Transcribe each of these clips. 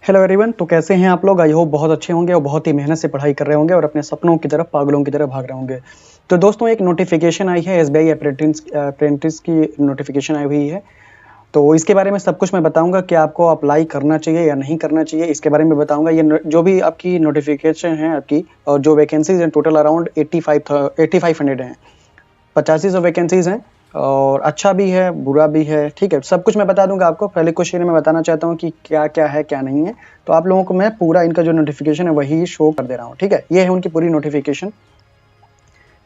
Hello everyone. तो कैसे हैं आप लोग? आई होप बहुत अच्छे होंगे और बहुत ही मेहनत से पढ़ाई कर रहे होंगे और अपने सपनों की तरफ पागलों की तरह भाग रहे होंगे। तो दोस्तों, एक नोटिफिकेशन आई है, एसबीआई अप्रेंटिस की नोटिफिकेशन आई हुई है। तो इसके बारे में सब कुछ मैं बताऊंगा कि आपको अप्लाई करना चाहिए या नहीं करना चाहिए, इसके बारे में बताऊंगा। ये जो भी आपकी नोटिफिकेशन है आपकी, और जो वैकेंसीज हैं टोटल अराउंड 8500 हैं। 8500 वैकेंसीज हैं और अच्छा भी है बुरा भी है, ठीक है। सब कुछ मैं बता दूंगा आपको। पहले क्वेश्चन में बताना चाहता हूँ कि क्या क्या है क्या नहीं है। तो आप लोगों को मैं पूरा इनका जो नोटिफिकेशन है वही शो कर दे रहा हूँ, ठीक है। ये है उनकी पूरी नोटिफिकेशन,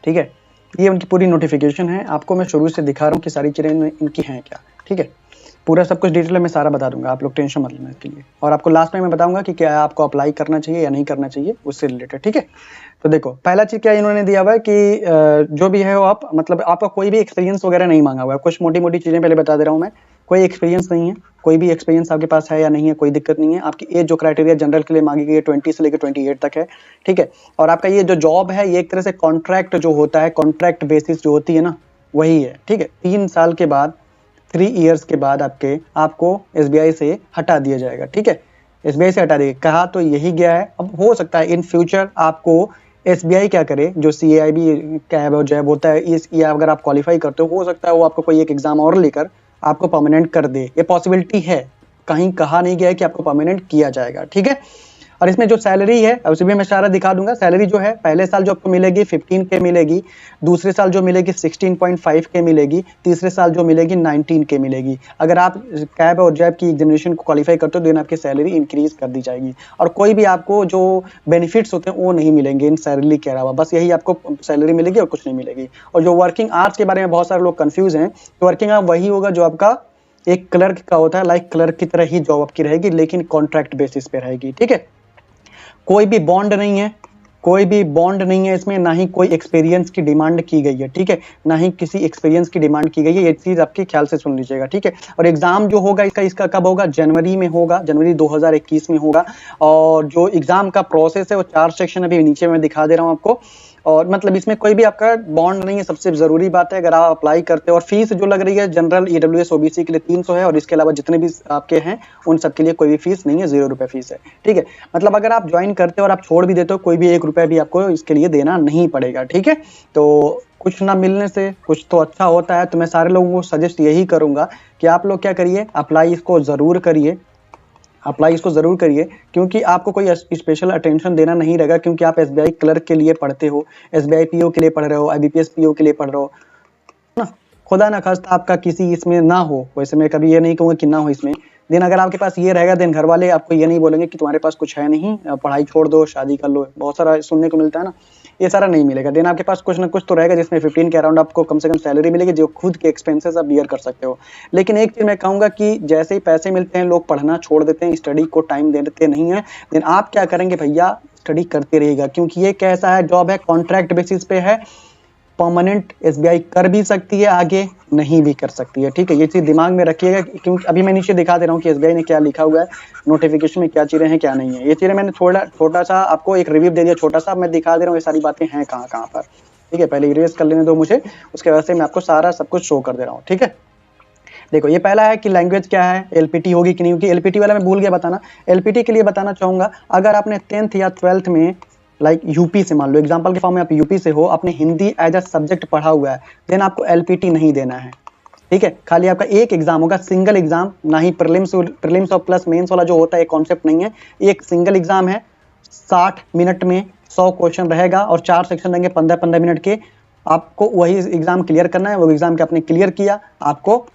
ठीक है। ये उनकी पूरी नोटिफिकेशन है। आपको मैं शुरू से दिखा रहा हूँ कि सारी चीज़ें इनकी हैं क्या, ठीक है। पूरा सब कुछ डिटेल में सारा बता दूंगा, आप लोग टेंशन मत लेना इसके लिए। और आपको लास्ट में मैं बताऊंगा कि क्या आपको अप्लाई करना चाहिए या नहीं करना चाहिए उससे रिलेटेड, ठीक है। तो देखो, पहला चीज क्या इन्होंने दिया हुआ है कि जो भी है वो आप मतलब आपका कोई भी एक्सपीरियंस वगैरह नहीं मांगा हुआ है। कुछ मोटी मोटी चीजें पहले बता दे रहा हूँ मैं। कोई एक्सपीरियंस नहीं है, कोई भी एक्सपीरियंस आपके पास है या नहीं है कोई दिक्कत नहीं है। आपकी एज जो क्राइटेरिया जनरल के लिए मांगी गई है 20 से लेकर 28 तक है, ठीक है। और आपका ये जो जॉब है ये एक तरह से कॉन्ट्रैक्ट जो होता है, कॉन्ट्रैक्ट बेसिस जो होती है ना, वही है, ठीक है। 3 साल के बाद, 3 इयर्स के बाद आपको एसबीआई से हटा दिया जाएगा, ठीक है। एसबीआई से हटा दिया, कहा तो यही गया है। अब हो सकता है इन फ्यूचर आपको एसबीआई क्या करे, जो सीएआईबी कैब जैब होता है, इस ये अगर आप क्वालिफाई करते हो सकता है वो आपको कोई एक एग्जाम और लेकर आपको परमानेंट कर दे। ये पॉसिबिलिटी है, कहीं कहा नहीं गया है कि आपको परमानेंट किया जाएगा, ठीक है। और इसमें जो सैलरी है उसी में मैं सारा दिखा दूंगा। सैलरी जो है पहले साल जो आपको मिलेगी 15K मिलेगी, दूसरे साल जो मिलेगी 16.5K मिलेगी, तीसरे साल जो मिलेगी 19K मिलेगी। अगर आप कैब और जैब की एग्जामिनेशन को क्वालिफाई करते हो तो आपकी सैलरी इंक्रीज कर दी जाएगी। और कोई भी आपको जो बेनिफिट्स होते हैं वो नहीं मिलेंगे इन सैलरी के अलावा, बस यही आपको सैलरी मिलेगी और कुछ नहीं मिलेगी। और जो वर्किंग आवर्स के बारे में बहुत सारे लोग कंफ्यूज हैं, तो वर्किंग आवर वही होगा जो आपका एक क्लर्क का होता है। लाइक क्लर्क की तरह ही जॉब आपकी रहेगी, लेकिन कॉन्ट्रैक्ट बेसिस पे रहेगी, ठीक है। कोई भी बॉन्ड नहीं है, कोई भी बॉन्ड नहीं है इसमें, ना ही कोई एक्सपीरियंस की डिमांड की गई है, ठीक है। ना ही किसी एक्सपीरियंस की डिमांड की गई है, ये चीज आपके ख्याल से सुन लीजिएगा, ठीक है। और एग्जाम जो होगा इसका कब होगा? जनवरी में होगा, जनवरी 2021 में होगा। और जो एग्जाम का प्रोसेस है वो 4 सेक्शन अभी नीचे मैं दिखा दे रहा हूँ आपको। और मतलब इसमें कोई भी आपका बॉन्ड नहीं है, सबसे जरूरी बात है। अगर आप अप्लाई करते हो, और फीस जो लग रही है जनरल ईडब्ल्यूएस ओबीसी के लिए 300 है, और इसके अलावा जितने भी आपके हैं उन सब के लिए कोई भी फीस नहीं है, 0 रुपए फीस है, ठीक है। मतलब अगर आप ज्वाइन करते हो और आप छोड़ भी देते हो, कोई भी 1 रुपया भी आपको इसके लिए देना नहीं पड़ेगा, ठीक है। तो कुछ ना मिलने से कुछ तो अच्छा होता है। तो मैं सारे लोगों को सजेस्ट यही करूंगा कि आप लोग क्या करिए, अप्लाई इसको जरूर करिए, अप्लाई इसको जरूर करिए। क्योंकि आपको कोई स्पेशल अटेंशन देना नहीं रहेगा, क्योंकि आप एसबीआई क्लर्क के लिए पढ़ते हो, एसबीआई पीओ के लिए पढ़ रहे हो, आईबीपीएस पीओ के लिए पढ़ रहे हो ना। खुदा ना खास्ता आपका किसी इसमें ना हो, वैसे मैं कभी ये नहीं कहूँगा कि ना हो इसमें। दिन अगर आपके पास ये रहेगा, दिन घर वाले आपको ये नहीं बोलेंगे कि तुम्हारे पास कुछ है नहीं, पढ़ाई छोड़ दो शादी कर लो, बहुत सारा सुनने को मिलता है ना। ये सारा नहीं मिलेगा। दिन आपके पास कुछ ना कुछ तो रहेगा जिसमें 15 के अराउंड आपको कम से कम सैलरी मिलेगी, जो खुद के एक्सपेंसेस आप बियर कर सकते हो। लेकिन एक चीज मैं कहूंगा कि जैसे ही पैसे मिलते हैं लोग पढ़ना छोड़ देते हैं, स्टडी को टाइम देते नहीं है। देन आप क्या करेंगे भैया, स्टडी करते रहिएगा, क्योंकि ये कैसा है, जॉब है, कॉन्ट्रैक्ट बेसिस पे है। परमानेंट एसबीआई कर भी सकती है, आगे नहीं भी कर सकती है, ठीक है। ये चीज दिमाग में रखिएगा, क्योंकि अभी मैं नीचे दिखा दे रहा हूँ कि एसबीआई ने क्या लिखा हुआ है नोटिफिकेशन में, क्या चीजें हैं क्या नहीं है। ये चीजें मैंने छोटा सा आपको एक रिव्यू दे दिया, छोटा सा मैं दिखा दे रहा हूँ ये सारी बातें हैं कहाँ कहाँ पर, ठीक है। पहले इरेज कर लेने दो मुझे, उसके बाद से मैं आपको सारा सब कुछ शो कर दे रहा हूँ, ठीक है। देखो, ये पहला है कि लैंग्वेज क्या है, एलपीटी होगी कि नहीं होगी। एलपीटी वाला मैं भूल गया बताना। एलपीटी के लिए बताना चाहूंगा, अगर आपने 10th या 12th में लाइक यूपी से, मान लो एग्जांपल के फॉर्म में आप यूपी से हो, आपने हिंदी एज अ सब्जेक्ट पढ़ा हुआ है, देन आपको एलपीटी नहीं देना है, ठीक है। खाली आपका एक एग्जाम होगा, सिंगल एग्जाम, ना ही प्रीलिम्स और प्लस मेंस वाला जो होता है कॉन्सेप्ट नहीं है। एक सिंगल एग्जाम है, 60 मिनट में 100 क्वेश्चन रहेगा और 4 सेक्शन रहेंगे 15-15 मिनट के। आपको वही एग्जाम क्लियर करना है। वो एग्जाम के आपने क्लियर किया, आपको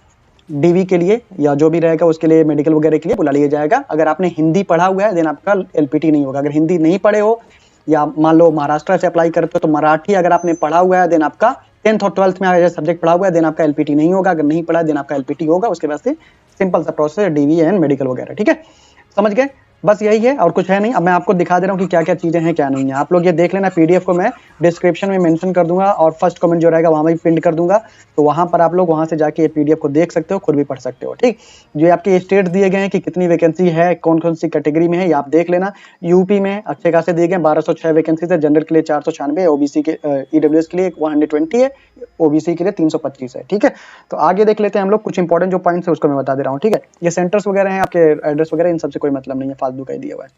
डीवी के लिए या जो भी रहेगा उसके लिए, मेडिकल वगैरह के लिए बुला लिया जाएगा। अगर आपने हिंदी पढ़ा हुआ है देन आपका एलपीटी नहीं होगा। अगर हिंदी नहीं पढ़े हो, या मान लो महाराष्ट्र से अप्लाई करते हो तो मराठी अगर आपने पढ़ा हुआ है देन आपका 10th और 12th में अगर सब्जेक्ट पढ़ा हुआ है देन आपका एलपीटी नहीं होगा। अगर नहीं पढ़ा देन आपका एलपीटी होगा। उसके बाद से सिंपल सा प्रोसेस, डीवी एंड मेडिकल वगैरह, ठीक है। समझ गए? बस यही है और कुछ है नहीं। अब मैं आपको दिखा दे रहा हूँ कि क्या क्या चीजें हैं क्या नहीं है। आप लोग ये देख लेना, पीडीएफ को मैं डिस्क्रिप्शन में मेंशन कर दूंगा और फर्स्ट कमेंट जो रहेगा वहां भी पिन कर दूंगा। तो वहां पर आप लोग वहां से जाके ये पीडीएफ को देख सकते हो, खुद भी पढ़ सकते हो, ठीक। जो आपके स्टेट दिए गए हैं कि कितनी वैकेंसी है, कौन कौन सी कैटेगरी में है, ये आप देख लेना। यूपी में अच्छे खासे दिए गए, 1206 वैकेंसी है। जनरल के लिए 496 है, ओबीसी के ईडब्ल्यूएस के लिए 120 है, ओबीसी के लिए 325 है, ठीक है। तो आगे देख लेते हैं हम लोग। कुछ इंपॉर्टेंट जो पॉइंट्स है उसको मैं बता दे रहा हूँ, ठीक है। ये सेंटर्स वगैरह हैं, आपके एड्रेस वगैरह, इन सबसे कोई मतलब नहीं है, फालतू का ही दिया हुआ है,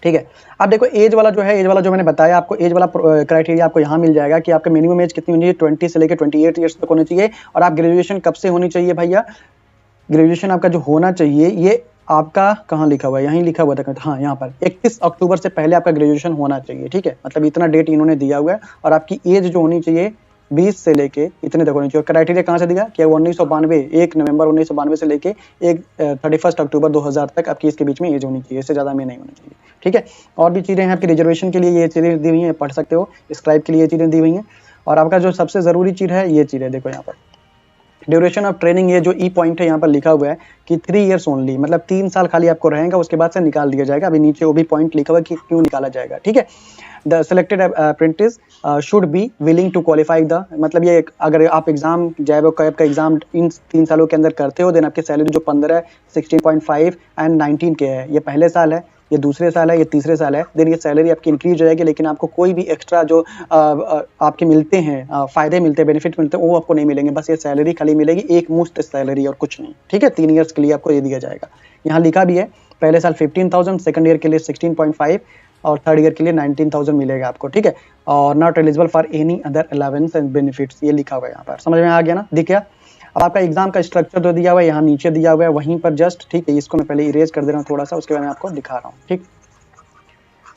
ठीक है। अब देखो एज वाला जो है, एज वाला जो मैंने बताया आपको, एज वाला क्राइटेरिया आपको यहाँ मिल जाएगा कि आपका मिनिमम एज कितनी होनी चाहिए, 20 से लेकर 28 ईयर्स तक होनी चाहिए। और आप ग्रेजुएशन कब से होनी चाहिए भैया, ग्रेजुएशन आपका जो होना चाहिए ये आपका कहाँ लिखा हुआ है, यहीं लिखा हुआ था, हाँ यहाँ पर 31 अक्टूबर से पहले आपका ग्रेजुएशन होना चाहिए, ठीक है। मतलब इतना डेट इन्होंने दिया हुआ है। और आपकी एज जो होनी चाहिए 20 से लेके इतने तक होनी चाहिए। क्राइटेरिया कहाँ से दिया कि 1992 1 नवंबर 1992 से लेके 31 अक्टूबर 2000 तक आपकी इसके बीच में एज होनी चाहिए, इससे ज़्यादा में नहीं होनी चाहिए, ठीक है। और भी चीज़ें हैं आपकी, रिजर्वेशन के लिए ये चीज़ें दी हुई हैं, पढ़ सकते हो, स्क्राइब के लिए ये चीज़ें दी हुई हैं। और आपका जो सबसे ज़रूरी चीज़ है ये चीज़ है, देखो यहाँ पर ड्यूरेशन ऑफ ट्रेनिंग, ये जो ई पॉइंट है यहाँ पर लिखा हुआ है कि 3 इयर्स ओनली, मतलब 3 साल खाली आपको रहेगा, उसके बाद से निकाल दिया जाएगा। अभी नीचे वो भी पॉइंट लिखा हुआ है कि क्यों निकाला जाएगा, ठीक है। The selected apprentice should be willing to qualify the, मतलब ये अगर आप एग्जाम जैब कैब का एग्जाम इन 3 सालों के अंदर करते हो, देन आपकी सैलरी जो 15, 16.5 एंड 19 के है, ये पहले साल है, ये दूसरे साल है, ये तीसरे साल है, देन ये सैलरी आपकी इंक्रीज हो जाएगी। लेकिन आपको कोई भी एक्स्ट्रा जो आपके मिलते हैं फायदे मिलते हैं, बेनिफिट मिलते हैं, वो आपको नहीं मिलेंगे। बस ये सैलरी खाली मिलेगी, एक मुश्त सैलरी और कुछ नहीं, ठीक है। 3 ईयर्स के लिए आपको ये दिया जाएगा। यहाँ लिखा भी है पहले साल 15,000, सेकंड ईयर के लिए 16.5 और थर्ड ईयर के लिए 19,000 मिलेगा आपको, ठीक है। और not eligible for any other allowance and benefits, ये लिखा हुआ है यहाँ पर, समझ में आ गया ना, दिख गया। अब आपका एग्जाम का स्ट्रक्चर तो दिया हुआ है, यहाँ नीचे दिया हुआ है वहीं पर जस्ट, ठीक है। इसको मैं पहले इरेज कर दे रहा हूँ थोड़ा सा, उसके बाद मैं आपको दिखा रहा हूँ, ठीक।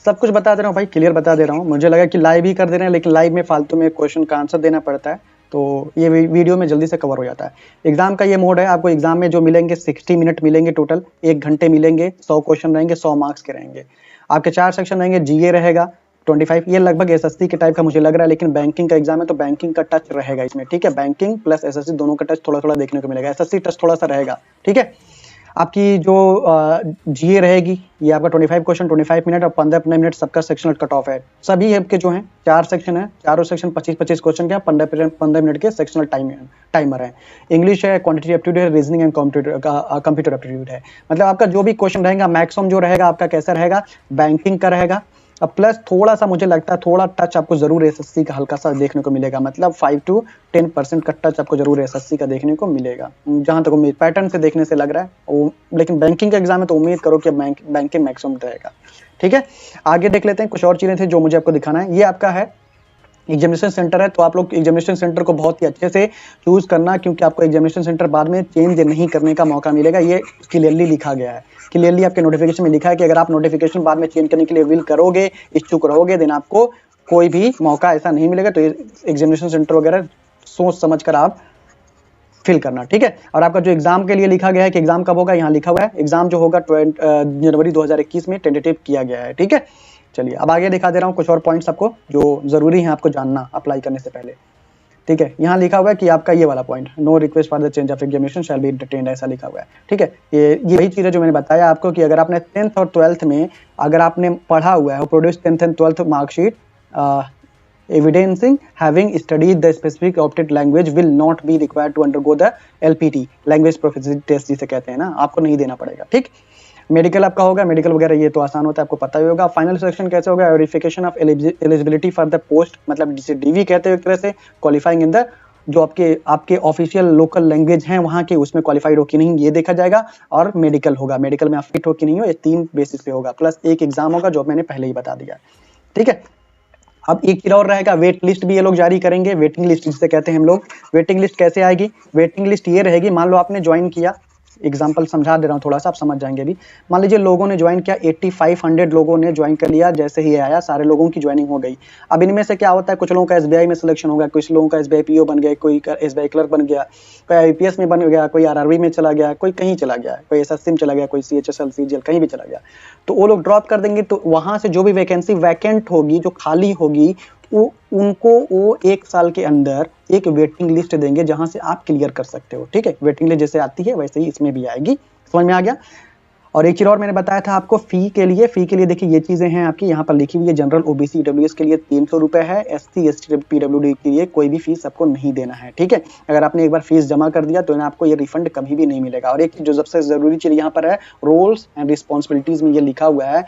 सब कुछ बता दे रहा हूँ भाई, क्लियर बता दे रहा हूँ। मुझे लगा कि लाइव ही कर दे रहे हैं, लेकिन लाइव में फालतू में क्वेश्चन का आंसर देना पड़ता है, तो ये वीडियो में जल्दी से कवर हो जाता है। एग्जाम का ये मोड है, आपको एग्जाम में जो मिलेंगे 60 मिनट मिलेंगे टोटल, 1 घंटे मिलेंगे, 100 क्वेश्चन रहेंगे, 100 मार्क्स के रहेंगे। आपके 4 सेक्शन रहेंगे, जीए रहेगा 25, ये लगभग एसएससी के टाइप का मुझे लग रहा है, लेकिन बैंकिंग का एग्जाम है तो बैंकिंग का टच रहेगा इसमें, ठीक है। बैंकिंग प्लस एसएससी दोनों का टच थोड़ा थोड़ा देखने को मिलेगा, एसएससी टच थोड़ा सा रहेगा, ठीक है। आपकी जो जीए रहेगी, ये आपका 25 क्वेश्चन 25 मिनट और 15 मिनट सबका सेक्शनल कट ऑफ है। सभी आपके जो हैं 4 सेक्शन है, चारों सेक्शन 25-25 क्वेश्चन के 15 मिनट के सेक्शनल टाइमर है। इंग्लिश है, क्वांटिटी एप्टीट्यूड है, रीजनिंग एंड कंप्यूटर एप्टीट्यूड है। मतलब आपका जो भी क्वेश्चन रहेगा मैक्सिमम जो रहेगा आपका कैसा रहेगा, बैंकिंग का रहेगा। अब प्लस थोड़ा सा मुझे लगता है थोड़ा टच आपको जरूर एसएससी का हल्का सा देखने को मिलेगा, मतलब 5 to 10% का टच आपको जरूर एसएससी का देखने को मिलेगा, जहां तक उम्मीद पैटर्न से देखने से लग रहा है। लेकिन बैंकिंग का एग्जाम है तो उम्मीद करो कि बैंकिंग मैक्सिमम रहेगा, ठीक है। आगे देख लेते हैं, कुछ और चीजें थी जो मुझे आपको दिखाना है। ये आपका है एग्जामिनेशन सेंटर है, तो आप लोग एग्जामिनेशन सेंटर को बहुत ही अच्छे से चूज करना, क्योंकि आपको एग्जामिनेशन सेंटर बाद में चेंज नहीं करने का मौका मिलेगा। ये क्लियरली लिखा गया है, क्लियरली आपके नोटिफिकेशन में लिखा है कि अगर आप नोटिफिकेशन बाद में चेंज करने के लिए विल करोगे, इच्छुक रहोगे, देन आपको कोई भी मौका ऐसा नहीं मिलेगा। तो एग्जामिनेशन सेंटर वगैरह सोच समझ कर आप फिल करना, ठीक है। और आपका जो एग्जाम के लिए लिखा गया है कि एग्जाम कब होगा, यहाँ लिखा हुआ है एग्जाम जो होगा जनवरी 2021 में टेंटेटिव किया गया है, ठीक है। चलिए अब आगे दिखा दे रहा हूँ कुछ और पॉइंट्स आपको जो जरूरी है आपको जानना अप्लाई करने से पहले, ठीक है। यहाँ लिखा हुआ है कि आपका ये वाला point, no request for the change of examination shall be entertained, ऐसा लिखा हुआ है, ठीक है। ये वही चीज़ है जो मैंने बताया आपको कि अगर आपने 10th और 12th में अगर आपने पढ़ा हुआ है, produce 10th and 12th marksheet evidencing having studied the specific opted language will not be required to undergo the LPT, language proficiency test जिसे कहते हैं ना, आपको नहीं देना पड़ेगा, ठीक। मेडिकल आपका होगा, मेडिकल वगैरह ये तो आसान होता है, आपको पता ही होगा। फाइनल सिलेक्शन कैसे होगा, verification of eligibility for the post, मतलब जिसे डीवी कहते हैं एक तरह से, क्वालिफाइंग इन द जो आपके ऑफिशियल लोकल लैंग्वेज हैं वहाँ के, उसमें क्वालिफाइड हो कि नहीं ये देखा जाएगा। और मेडिकल होगा, मेडिकल में आप फिट हो कि नहीं हो, ये 3 बेसिस पे होगा, प्लस एक एग्जाम होगा जो मैंने पहले ही बता दिया, ठीक है। अब एक चीज और रहेगा, वेट लिस्ट भी ये लोग जारी करेंगे, वेटिंग लिस्ट जिसे कहते हैं हम लोग। वेटिंग लिस्ट कैसे आएगी, वेटिंग लिस्ट ये रहेगी, मान लो आपने ज्वाइन किया, एग्जाम्पल समझा दे रहा हूँ थोड़ा सा, आप समझ जाएंगे भी। मान लीजिए लोगों ने ज्वाइन किया, 8500 लोगों ने ज्वाइन कर लिया, जैसे ही आया सारे लोगों की ज्वाइनिंग हो गई। अब इनमें से क्या होता है, कुछ लोगों का एसबीआई में सिलेक्शन होगा, कुछ लोगों का एसबीआई पीओ बन गया, कोई एसबीआई क्लर्क बन गया, कोई आईपीएस में बन गया, कोई आरआरबी में चला गया, कोई कहीं चला गया, कोई एसएससी में चला गया, कोई सीएचएसएल सीजीएल कहीं भी चला गया, तो वो लोग ड्रॉप कर देंगे। तो वहां से जो भी वैकेंसी वैकेंट होगी, जो खाली होगी, उनको वो 1 साल के अंदर एक वेटिंग लिस्ट देंगे जहां से आप क्लियर कर सकते हो, ठीक है। वेटिंग लिस्ट जैसे आती है वैसे ही इसमें भी आएगी, समझ में आ गया। और एक चीज और मैंने बताया था आपको फी के लिए देखिए ये चीजें हैं आपकी यहाँ पर लिखी हुई है। जनरल ओबीसी ईडब्ल्यूएस के लिए 300 रुपए है, एससी एसटी पीडब्ल्यूडी के लिए कोई भी फीस आपको नहीं देना है, ठीक है। अगर आपने एक बार फीस जमा कर दिया तो आपको ये रिफंड कभी भी नहीं मिलेगा। और एक जो सबसे जरूरी चीज यहाँ पर है, रोल्स एंड रिस्पॉन्सिबिलिटीज में ये लिखा हुआ है,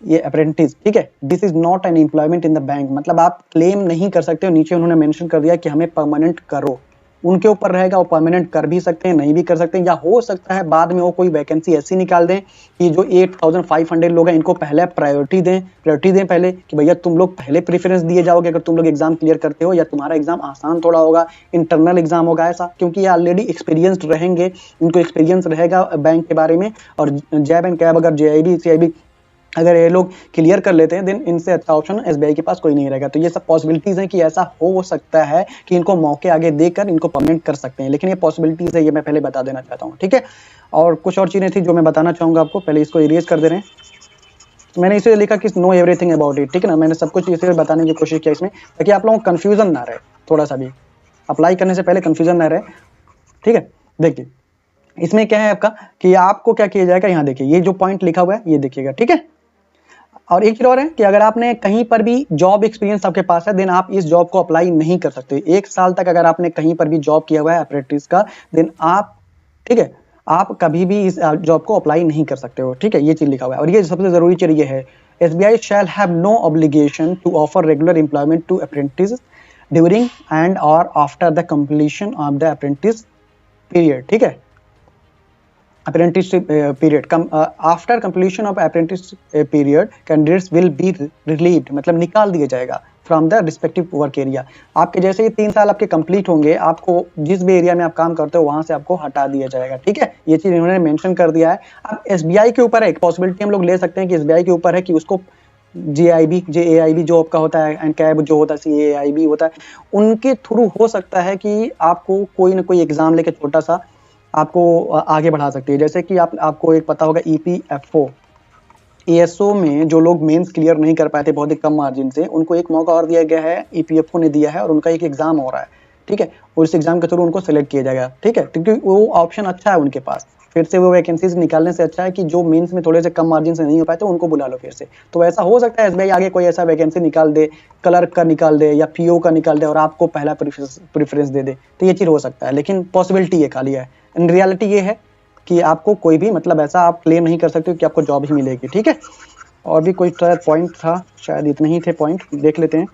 ये अप्रेंटिस, ठीक है, this is not an employment in the bank, मतलब आप क्लेम नहीं कर सकते हो। नीचे उन्होंने मेंशन कर दिया कि हमें परमानेंट करो, उनके ऊपर रहेगा, वो परमानेंट कर भी सकते हैं, नहीं भी कर सकते हैं, या हो सकता है बाद में वो कोई वैकेंसी ऐसी निकाल दें कि जो 8500 लोग हैं इनको पहले प्रायोरिटी दें पहले, कि भैया तुम लोग पहले प्रेफरेंस दिए जाओगे अगर तुम लोग एग्जाम क्लियर करते हो, या तुम्हारा एग्जाम आसान थोड़ा होगा, इंटरनल एग्जाम होगा ऐसा, क्योंकि ये ऑलरेडी एक्सपीरियंस्ड रहेंगे, इनको एक्सपीरियंस रहेगा बैंक के बारे में। और जैब एंड कैब अगर JIB CIB अगर ये लोग क्लियर कर लेते हैं, देन इनसे अच्छा ऑप्शन SBI के पास कोई नहीं रहेगा। तो ये सब पॉसिबिलिटीज हैं कि ऐसा हो सकता है कि इनको मौके आगे देकर इनको परमानेंट कर सकते हैं, लेकिन ये पॉसिबिलिटीज है, ये मैं पहले बता देना चाहता हूँ, ठीक है। और कुछ और चीजें थी जो मैं बताना चाहूंगा आपको, पहले इसको इरेज कर दे रहे हैं। मैंने इसे लिखा कि नो एवरीथिंग अबाउट इट, ठीक है ना, मैंने सब कुछ इसे बताने की कोशिश किया इसमें, ताकि आप लोगों को कंफ्यूजन ना रहे, थोड़ा सा भी अप्लाई करने से पहले कंफ्यूजन ना रहे, ठीक है। देखिए इसमें क्या है आपका कि आपको क्या किया जाएगा, यहाँ देखिए ये जो पॉइंट लिखा हुआ है ये देखिएगा, ठीक है। और एक चीज और है कि अगर आपने कहीं पर भी जॉब एक्सपीरियंस आपके पास है, देन आप इस जॉब को अप्लाई नहीं कर सकते। 1 साल तक अगर आपने कहीं पर भी जॉब किया हुआ है अप्रेंटिस का, देन आप, ठीक है, आप कभी भी इस जॉब को अप्लाई नहीं कर सकते हो, ठीक है, ये चीज लिखा हुआ है। और ये सबसे जरूरी चीज ये है, SBI shall have no obligation to offer regular employment to apprentices during and or after the completion of the apprentice period, ठीक है, apprenticeship period after completion of apprentice period candidates will be relieved, मतलब निकाल दिया जाएगा from the respective work area. आपके जैसे ही 3 साल आपके कंप्लीट होंगे, आपको जिस भी एरिया में आप काम करते हो वहां से आपको हटा दिया जाएगा, ठीक है, ये चीज इन्होंने मेंशन कर दिया है। अब SBI के ऊपर है, एक पॉसिबिलिटी हम लोग ले सकते हैं कि SBI के ऊपर है कि उसको JAIB जो आपका होता है एंड कैब जो होता है CAIB होता है, उनके थ्रू हो सकता है कि आपको कोई ना कोई एग्जाम लेके छोटा सा आपको आगे बढ़ा सकती है। जैसे कि आपको एक पता होगा EPFO ESO में जो लोग मेंस क्लियर नहीं कर पाए थे बहुत ही कम मार्जिन से, उनको एक मौका और दिया गया है, EPFO ने दिया है, और उनका एक एग्जाम हो रहा है, ठीक है, और इस एग्जाम के थ्रू उनको सेलेक्ट किया जाएगा, ठीक है, क्योंकि वो ऑप्शन अच्छा है उनके पास। फिर से वो वैकेंसीज निकालने से अच्छा है कि जो मेंस में थोड़े से कम मार्जिन से नहीं हो पाए तो उनको बुला लो फिर से। तो ऐसा हो सकता है SBI आगे कोई ऐसा वैकेंसी निकाल दे, क्लर्क का निकाल दे या PO का निकाल दे और आपको पहला प्रेफरेंस दे दे, तो ये चीज हो सकता है, लेकिन पॉसिबिलिटी ये खाली है। इन रियलिटी ये है कि आपको कोई भी मतलब ऐसा आप क्लेम नहीं कर सकते कि आपको जॉब ही मिलेगी, ठीक है। और भी कोई पॉइंट था, शायद इतने ही थे पॉइंट, देख लेते हैं,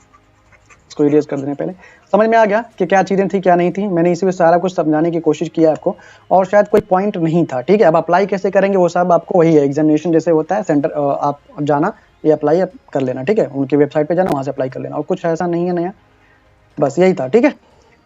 इसको इरेज कर देने पहले। समझ में आ गया कि क्या चीजें थी क्या नहीं थी, मैंने इसी में सारा कुछ समझाने की कोशिश किया आपको, और शायद कोई पॉइंट नहीं था, ठीक है। अब अप्लाई कैसे करेंगे वो सब आपको वही है, एग्जामिनेशन जैसे होता है सेंटर, आप जाना ये अप्लाई कर लेना, ठीक है, उनकी वेबसाइट पे जाना, वहां से अप्लाई कर लेना, और कुछ ऐसा नहीं है नया, बस यही था, ठीक है,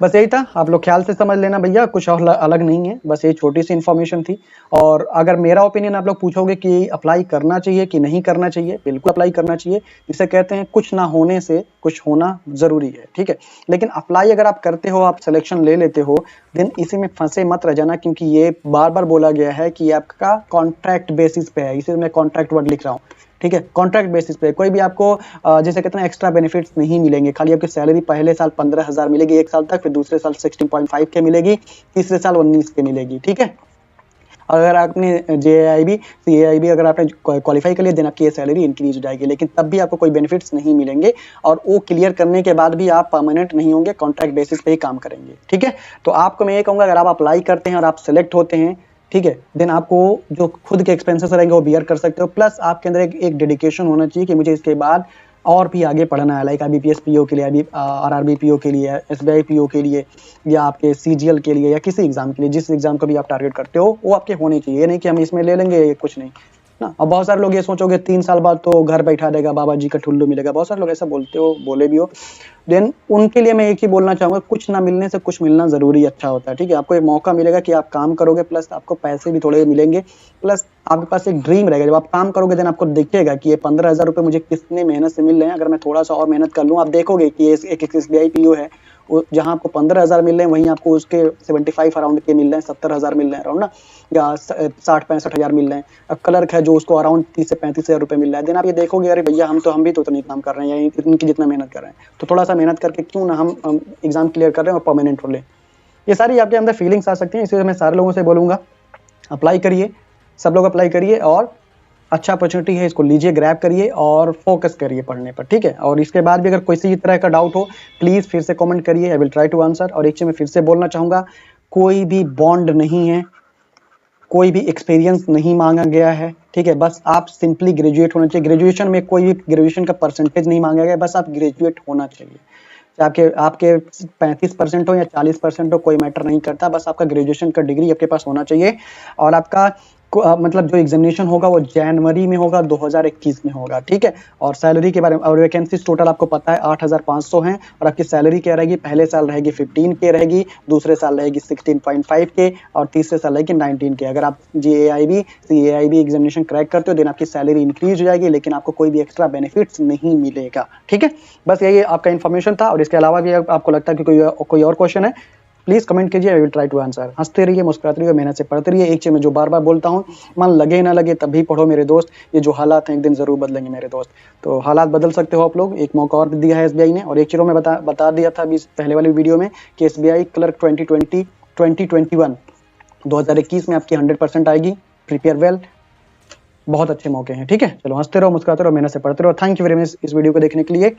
बस यही था। आप लोग ख्याल से समझ लेना भैया, कुछ और अलग नहीं है, बस ये छोटी सी इन्फॉर्मेशन थी। और अगर मेरा ओपिनियन आप लोग पूछोगे कि अप्लाई करना चाहिए कि नहीं करना चाहिए, बिल्कुल अप्लाई करना चाहिए। जिसे कहते हैं कुछ ना होने से कुछ होना जरूरी है, ठीक है। लेकिन अप्लाई अगर आप करते हो, आप सिलेक्शन ले लेते हो, देन इसी में फंसे मत रह जाना, क्योंकि ये बार बार बोला गया है कि आपका कॉन्ट्रैक्ट बेसिस पे है, इसे मैं कॉन्ट्रैक्ट वर्ड लिख रहा हूँ, ठीक है, कॉन्ट्रैक्ट बेसिस पे कोई भी आपको जैसे कहते हैं एक्स्ट्रा बेनिफिट्स नहीं मिलेंगे। खाली आपकी सैलरी पहले साल 15,000 मिलेगी 1 साल तक, फिर दूसरे साल 16.5 के मिलेगी, तीसरे साल 19 के मिलेगी, ठीक है। और अगर आपने JAIB CAIB अगर आपने क्वालिफाई कर लिया, देन आपकी ये सैलरी इंक्रीज हो जाएगी, लेकिन तब भी आपको कोई बेनिफिट्स नहीं मिलेंगे, और वो क्लियर करने के बाद भी आप परमानेंट नहीं होंगे, कॉन्ट्रैक्ट बेसिस पे ही काम करेंगे, ठीक है। तो आपको मैं ये कहूँगा, अगर आप अप्लाई करते हैं और आप सेलेक्ट होते हैं, ठीक है, देन आपको जो खुद के एक्सपेंसेस रहेंगे वो बियर कर सकते हो, प्लस आपके अंदर एक डेडिकेशन होना चाहिए कि मुझे इसके बाद और भी आगे पढ़ना है, लाइक IBPS PO के लिए, RRB PO के लिए, SBI PO के लिए, या आपके CGL के लिए, या किसी एग्जाम के लिए, जिस एग्जाम को भी आप टारगेट करते हो वो आपके होने चाहिए। ये नहीं कि हम इसमें ले लेंगे ये कुछ नहीं ना। अब बहुत सारे लोग ये सोचोगे 3 साल बाद तो घर बैठा देगा बाबा जी का ठुल्लू मिलेगा, बहुत सारे लोग ऐसा बोलते हो, बोले भी हो, देन उनके लिए मैं एक ही बोलना चाहूंगा, कुछ ना मिलने से कुछ मिलना जरूरी अच्छा होता है, ठीक है। आपको एक मौका मिलेगा कि आप काम करोगे, प्लस आपको पैसे भी थोड़े मिलेंगे, प्लस आपके पास एक ड्रीम रहेगा। जब आप काम करोगे देन आपको दिखेगा कि ये 15,000 रुपये मुझे कितने मेहनत से मिल रहे हैं, अगर मैं थोड़ा सा और मेहनत कर लूँ, आप देखोगे कि ये एक SBI PO है, जहां आपको 15,000 मिल रहे हैं, वहीं आपको उसके 75 अराउंड के मिल रहे हैं, 70,000 मिल रहे हैं अराउंड ना, या 60-65 मिल रहे हैं। अब क्लर्क है जो उसको अराउंड 30 से 35,000 रुपये मिल रहा है, देन आप ये देखोगे अरे भैया हम भी तो उतना ही काम कर रहे हैं, या इनकी जितना मेहनत कर रहे हैं, तो थोड़ा सा मेहनत करके क्यों ना हम एग्जाम क्लियर कर रहे हैं और परमानेंट हो ले। ये सारी आपके अंदर फीलिंग्स आ सकती हैं, इसलिए मैं सारे लोगों से बोलूंगा अप्लाई करिए, सब लोग अप्लाई करिए, और अच्छा अपॉर्चुनिटी है, इसको लीजिए, ग्रैब करिए और फोकस करिए पढ़ने पर, ठीक है। और इसके बाद भी अगर कोई सी तरह का डाउट हो, प्लीज फिर से कमेंट करिए, I will try to answer. और एक चीज मैं फिर से बोलना चाहूंगा, कोई भी बॉन्ड नहीं है, कोई भी एक्सपीरियंस नहीं मांगा गया है, ठीक है। बस आप सिंपली ग्रेजुएट होना चाहिए, ग्रेजुएशन में कोई भी ग्रेजुएशन का परसेंटेज नहीं मांगा गया, बस आप ग्रेजुएट होना चाहिए, चाहे आपके आपके 35% हो या 40% हो, कोई मैटर नहीं करता, बस आपका ग्रेजुएशन का डिग्री आपके पास होना चाहिए। और आपका मतलब जो एग्जामिनेशन होगा वो जनवरी में होगा, 2021 में होगा, ठीक है। और सैलरी के बारे में, और वैकेंसीज टोटल आपको पता है 8500 हैं, और आपकी सैलरी क्या रहेगी, पहले साल रहेगी 15K रहेगी, दूसरे साल रहेगी 16.5K, और तीसरे साल रहेगी 19K। अगर आप GAIB CAIB एग्जामिनेशन क्रैक करते हो, देन आपकी सैलरी इंक्रीज हो जाएगी, लेकिन आपको कोई भी एक्स्ट्रा बेनिफिट्स नहीं मिलेगा, ठीक है। बस यही आपका इन्फॉर्मेशन था। और इसके अलावा भी आपको लगता है कि कोई और क्वेश्चन है, प्लीज कमेंट कीजिए, I will try to answer. हंसते रहिए, मुस्कुराते रहिए, मेहनत से पढ़ते रहिए। एक चीज मैं जो बार बार बोलता हूँ, मन लगे ना लगे तब भी पढ़ो मेरे दोस्त, ये जो हालात हैं एक दिन जरूर बदलेंगे मेरे दोस्त। तो हालात बदल सकते हो आप लोग, एक मौका और दिया है SBI ने। और एक चीज मैं बता दिया था अभी पहले वाली वीडियो में कि SBI क्लर्क 2021 में आपकी 100% आएगी। प्रिपेयर वेल, बहुत अच्छे मौके हैं, ठीक है। चलो हंसते रहो, मुस्कुराते रहो, मेहनत से पढ़ते रहो। थैंक यू वेरी मच इस वीडियो को देखने के लिए।